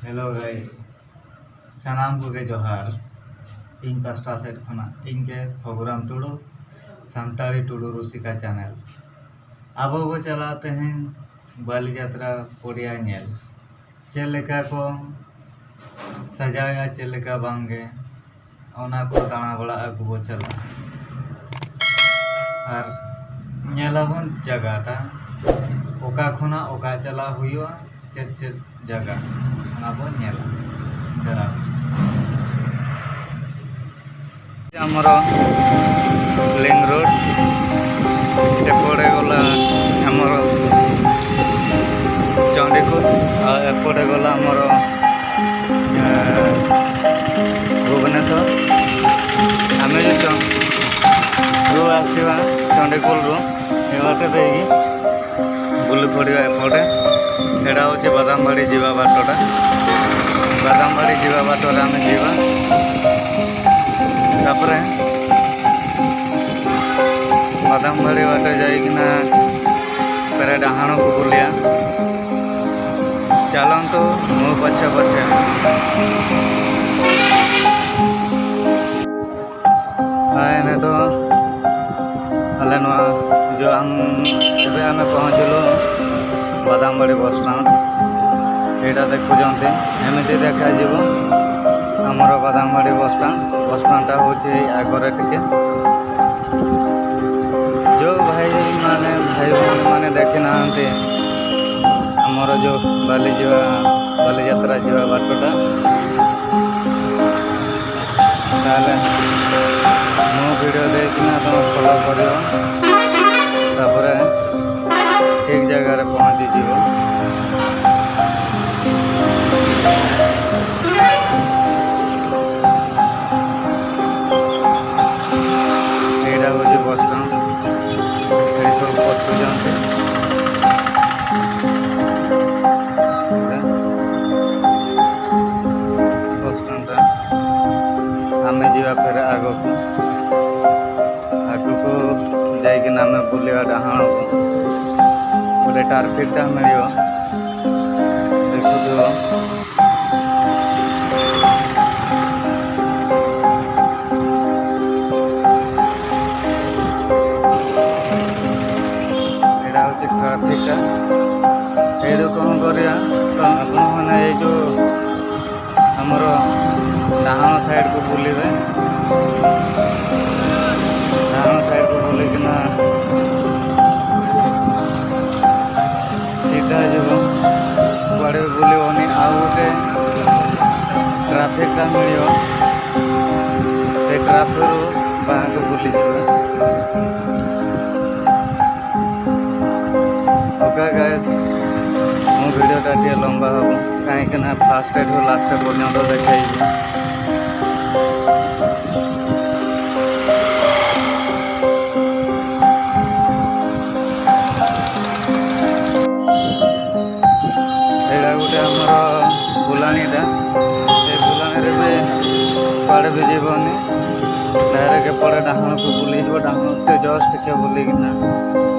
Hello guys सानाम को जोहार इन pasta set खना इनके प्रोग्राम टुडू सानताड़ी टुडू रुसिका चैनल अब वो चलाते हैं बाली यात्रा पोड़िया नेल चेलेका को सजाया चेलेका बांगे ओना को दाना बड़ा अगु वो चला और नेलाबन जगहटा ओका खुना ओका चला हुआ चेत चेत जगह बन आमर लिंग रोड सेपटे गला आमर चंडीगढ़ एपटे गला आमर भुवनेश्वर आम जो आसवा चंडीगढ़ रू ए बुली पड़ा एपटे एटा हूँ बादामबाड़ी जीवा बाटटा बादामबाड़ी जीवा बाटर आम जीवा तापर बादामबाड़ी बाटे जाइकिना पेरे डाहाण को बुलिया चलतु मो पछे पछे आने तो आले जो आम पहुँचलु बादामबाड़ी बस स्टाण्ड यहाँ देखुं एमती देखा आमर बादामबाड़ी बस स्टाण्डटा हूँ आगरे टिके जो भाई माने देखी ना आमर जो बाली यात्रा जीवा बाटटा ताले मो वीडियो देखना तुम फॉलो कर ठीक जगह पहुँची जीव यहाँ हूँ बस स्टाण्ड ये सब बसुँच बस स्टाण्ड आम जा फेर आग को जाइकिन आम बुलवा डाहाण को गोटे टार्फिकटा मिल देखु यहाँ हूँ ट्राफिकटा ये कौन करा तो आपने ये जो आमर डाहाण साइड को बुलवे डाहाण साइड को बुलिकिना सीधा जीव कड़े बुलनी आउ गोटे ट्राफिकटा मिल से ट्राफिक रू बाहर बुली ओके गाइस मो वीडियोटा टे लंबा हम कहीं फास्ट लास्ट पर्यंत देखे गोटे आमर बुलाणीटा से बुलाणी भी कड़े भी जीवनी डायरेक्ट एपटे डाहाण को बुली डाहाण से जस्ट के बुलिकिना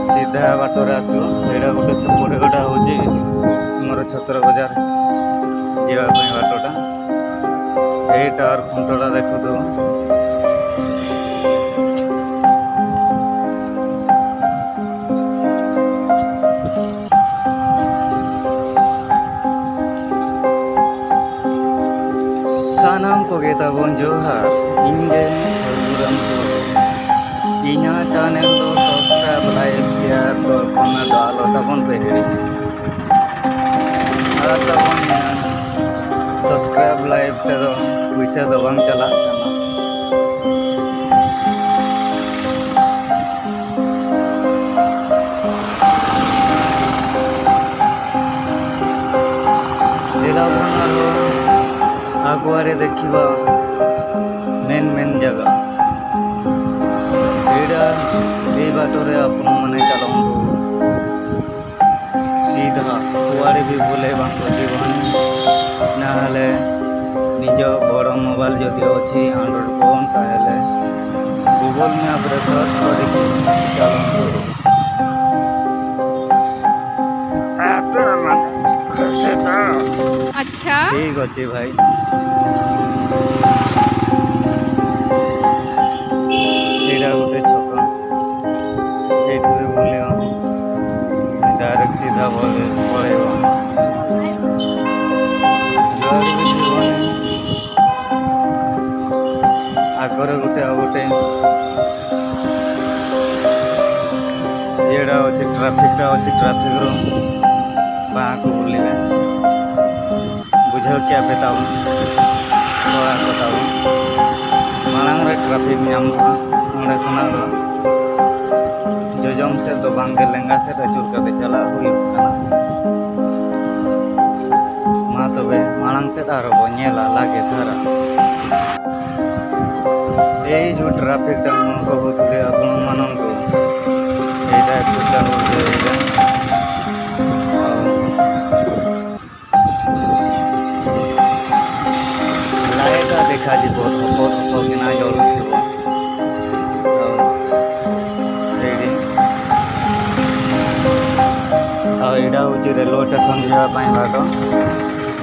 सीधा बाटर आसो यहाँ गोटे सेपटे गोटा हूँ मोर छतर बजार जावाई बाटटा यही टावर खुंटटा देखु सानाम को गेता बन जोहार इंगे इना चैनल तो सब्सक्राइब लाइक शेयर तो कमेंट आलो तबन पे सब्सक्राइब लाइक ते दो पैसा दो बांग चला आगुआरे देखा मेन मेन जगह ये बाटरे अपन मैंने चलतु सीधा कुआड़े भी बुले जीवन ना निज बड़ मोबाइल जदि अच्छी एंड्रॉइड फोन ताहले गूगल मैप रे सर्च करके चलतु अच्छा ठीक अच्छे भाई एटा गोटे छक ये बुल डायरेक्ट सीधा पड़ेब आगरे गोटे गोटे येड़ा अच्छे ट्राफिकटा अच्छे ट्राफिक रो बाँ को बुलिबे बुझ क्या बेताब थोड़ा बताब मांग ट्राफिक नाम अंडे खना जोजम से तो बांगे लेंगा से अचूर करते चला मा तबे मांग से नेला लागे धारा ये जो ट्राफिक टा मन कहते आपण मान को एटा एकटा होजे लाइट देखा जी बहुत किना जलू एटा हूँ रेलवे स्टेशन जावाई बाट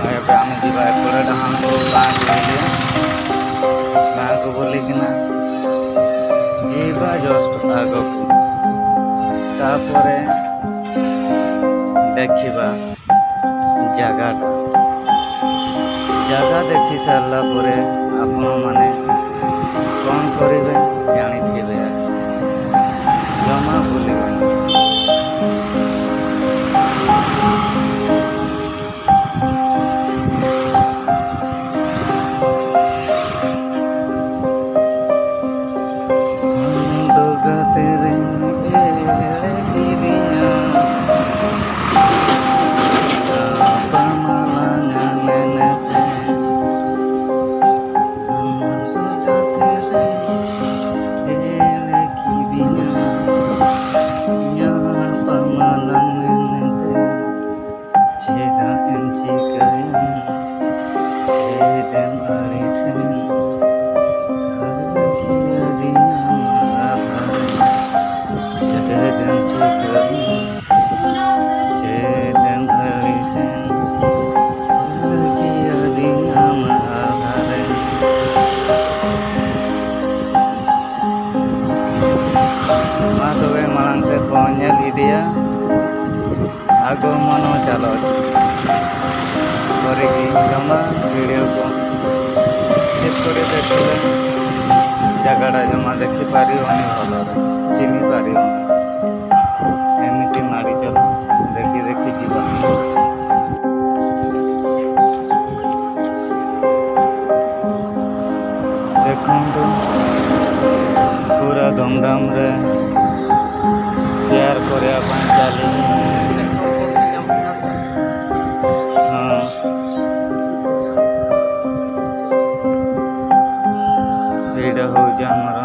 एवं आम जा एपटे डाण को गाँ को बुलिकिना जीवा जस्ट आग को तापर देखा जगाटा जगह देखी सारा पर आपण मैंने कौन करेंगे जानी जमा भूल मांग से इदिया आगो मन चलो जमा वीडियो को सेव कर देखिए जगटा जमा देखिपार भल चिन्ह पार एमती माड़ी चल देखी देखी जीवा देखु पूरा धूमधाम रे प्यार करने चली हाँ यहाँ हूँ आमर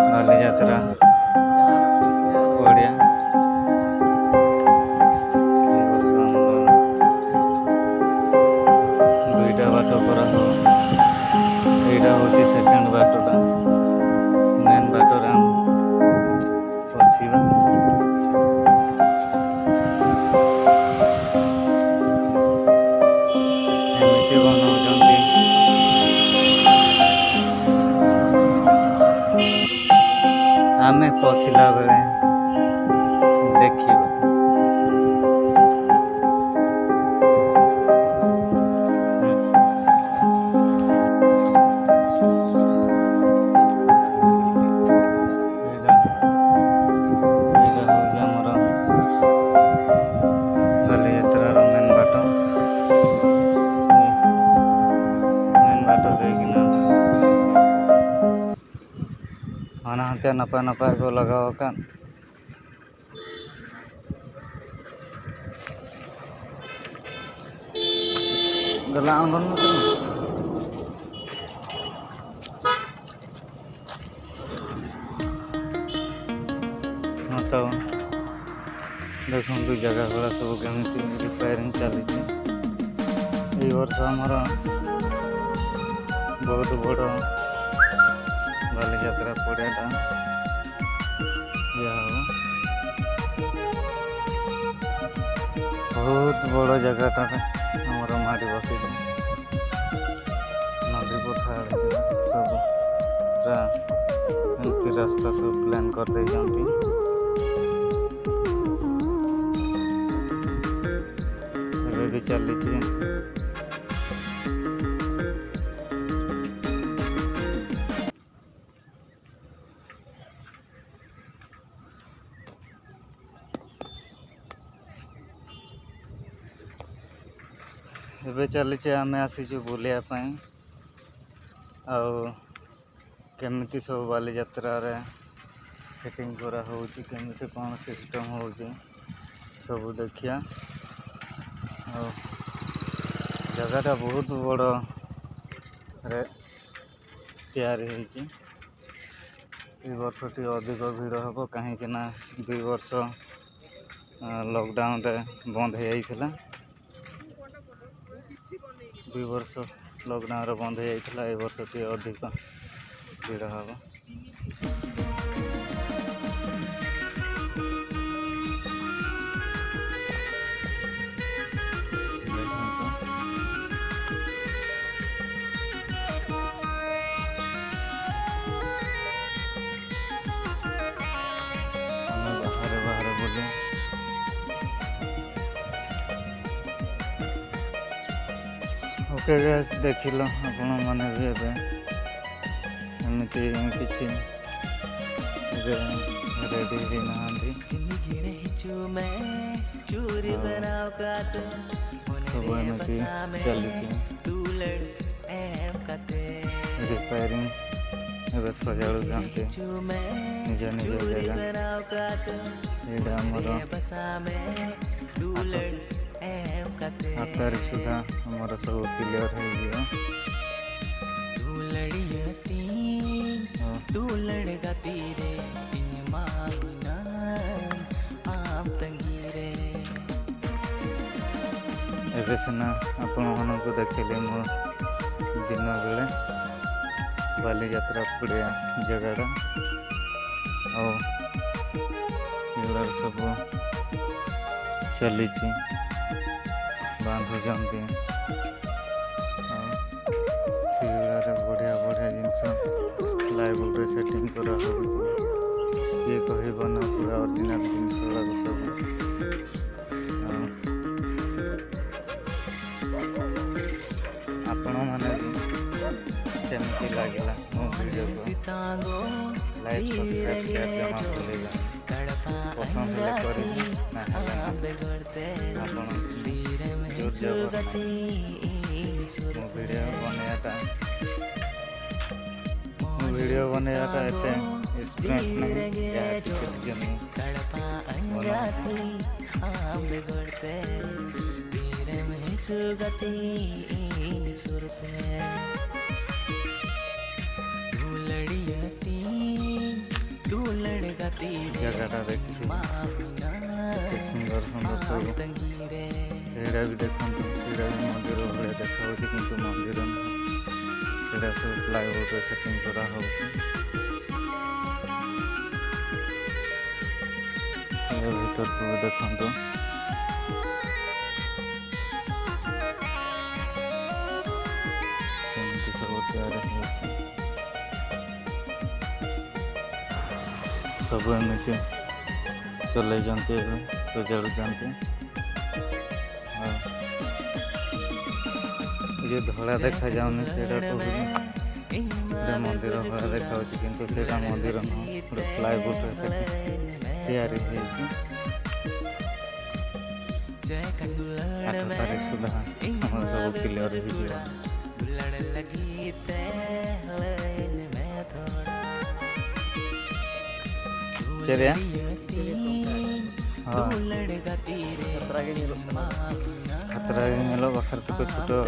बाली यात्रा पड़िया दुईटा बाट कर यहाँ हूँ सेकेंड बाटटा मेन बाटर आम पशिवा एमती बनाऊँ आमे पशिला बेले देखिबा हानते नपाय नपाय को लगाव गला आंगन तो देखो दु जगह गुला सब केमी रिपेयरिंग चली वर्ष आमर बहुत बड़ बाली यात्रा पड़ियाटा बहुत बड़ जगह आमर मारी बस नदी पथा सब पूरा एमती रास्ता सब प्लान कर दे भी चली ଏବେ ଚାଲିଛି ଆମେ ଆସିଛୁ ବୁଲିବା ପାଇଁ ଆଉ କେମିତି ସବୁ ବାଲିଯାତ୍ରାରେ ସେଟିଂ କରା ହେଉଛି କେମିତି କ'ଣ ସିଷ୍ଟମ୍ ହେଉଛି ସବୁ ଦେଖିବା ଆଉ ଜାଗାଟା ବହୁତ ବଡ଼ରେ ତିଆରି ହେଇଛି ଏ ବର୍ଷ ଟିକେ ଅଧିକ ଭିଡ଼ ହେବ କାହିଁକି ନା 2 ବର୍ଷ ଲକଡାଉନରେ ବନ୍ଦ ହେଇଯାଇଥିଲା 2 ବର୍ଷ ଲକଡାଉନରେ ବନ୍ଦ ହେଇଯାଇଥିଲା ଏ ବର୍ଷ ଟିକେ ଅଧିକ ଭିଡ଼ ହେବ ବାହାରେ ବୁଲେ ओके गाइस देखिल आपण मैंने भी एबे एमती किसी रेडी ही नहांती सब एमती चली रिपेयरिंग एबे सजाड़ू जाते निज निज जगह ये आमर 8 तारीख सुधा हमारा सब क्लियर हो गया तू लड़का तीरे एबे सिना आपण मानक देखले मो दिन बेले बालीयात्रा पड़िया जगह सब चली बांधुचंती बढ़िया बढ़िया जिनस प्लाईवुड रे सेटिंग करा किए कहब ना पूरा ओरिजिनल जिनस सब आपण मैंने केमती लगे मो वीडियो को लाइक सब्सक्राइब जमा भूलेगा पसंद करी वीडियो बनाटा एते एक्सपीरियंस नहीं जगह देख सुंदर सुंदर सब एड़ा भी देखते भी मंदिर भाया देखा कि मंदिर सेटा सब प्लाईवुड सेटिंग करा भीतर को देखते सब तैयार सब एमती चल सजाड़ू जो धड़ा देखा जाऊनी से मंदिर भला देखा किंतु सेटा मंदिर नुह गोटे प्लाईवुड तैयारी 8 तारीख सुधा हम सब क्लियर हो चलिए खतरा बखर तो छोट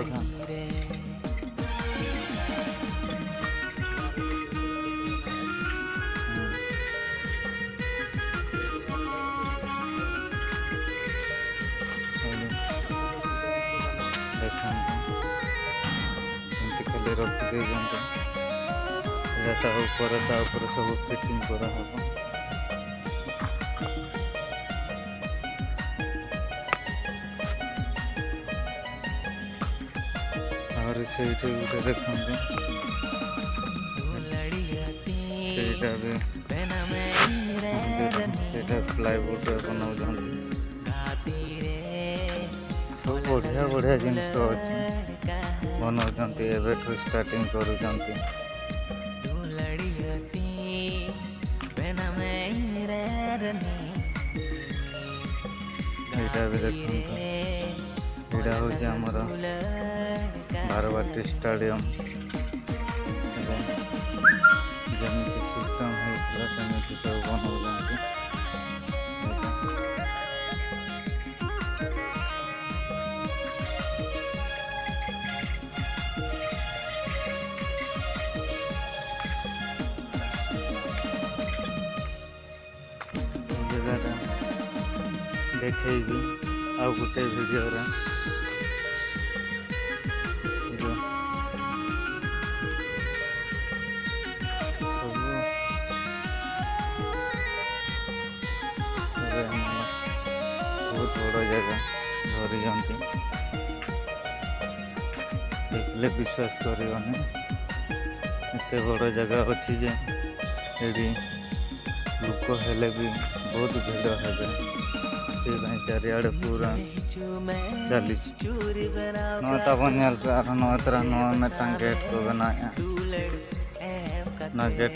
खाली रखी दे सब फिटिंग करा और ସେଇଠି ଗୋଟେ ଦେଖନ୍ତୁ ସେଇଟା ବି ସେଇଟା ପ୍ଲାଇଉଡରେ ବନାଉଛନ୍ତି। ସବୁ ବଢ଼ିଆ ବଢ଼ିଆ ଜିନିଷ ଅଛି ବନାଉଛନ୍ତି, ଏବେଠୁ ଷ୍ଟାର୍ଟିଂ କରୁଛନ୍ତି। ଏଇଟା ବି ଦେଖନ୍ତୁ, ଏଇଟା ହେଉଛି ଆମର ବାରବାଟୀ ଷ୍ଟାଡ଼ିୟମ୍। ଯେମିତି ସିଷ୍ଟମ୍ ହେଇଥିଲା ସେମିତି ସବୁ ବନାଉଛନ୍ତି। ଜାଗାଟା ଦେଖେଇବି ଆଉ ଗୋଟେ ଭିଡ଼ିଓରେ। ବହୁତ ବଡ଼ ଜାଗା ଧରିଛନ୍ତି, ଦେଖିଲେ ବିଶ୍ୱାସ କରିବନି ଏତେ ବଡ଼ ଜାଗା ଅଛି ଯେ ଏଠି ଲୋକ ହେଲେ ବି ବହୁତ ଭିଡ଼ ହେବେ। ସେଥିପାଇଁ ଚାରିଆଡ଼େ ପୁରା ଚାଲିଛି। नौता बनियाल पे आरो नौतरा नौ में तंग गेट को बनाया ना गेट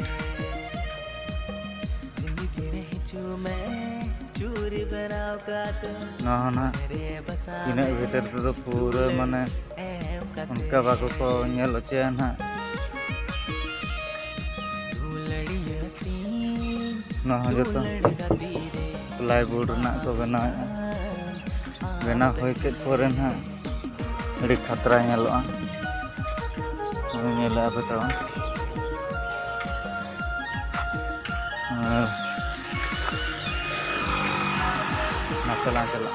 ना ना इन भीतर तो पूरा माने उनका बाको को नेलो चे ना ना जो तो प्लाईवुड ना को बना होय के पोरे ना अड़ी खतरा नेलोआ नेला बताओ चला चला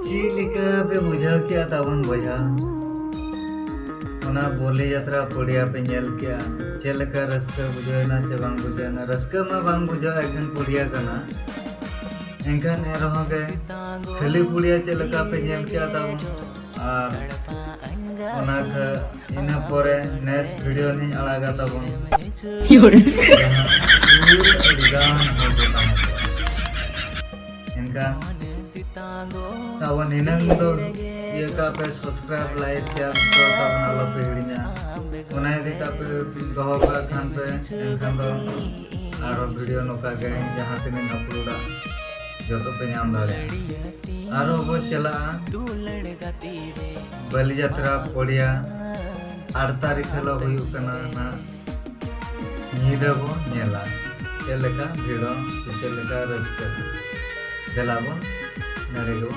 चिलिका पे बुझा क्या तावन बजा ओना बोले यात्रा पड़िया पे नेल क्या चेलका रस्का बुझाना चे बांग बुझाना रस्का मा बांग बुझा एखन पड़िया कना एंकन ए रहोगे खाली पड़िया चेलका पे नेल क्या तावन और इन परे नेक्स्ट वीडियो नहीं अड़ागा तबन इनका तबन इनंग तो ये का पे सब्सक्राइब लाइक शेयर तो तबन आलो पे हिड़िया ओना यदि का पे गहो का खान पे इनका तो आरो वीडियो नोका के जहां तिन अपलोडा जो तो पे नाम दाले आरो वो चला बलियात्रा पड़िया 8 तारीख हेलो हुयु कना ना नीदा बो नेला चेलेका भिड़ो चेलेका रस्का देलाबो नडेगो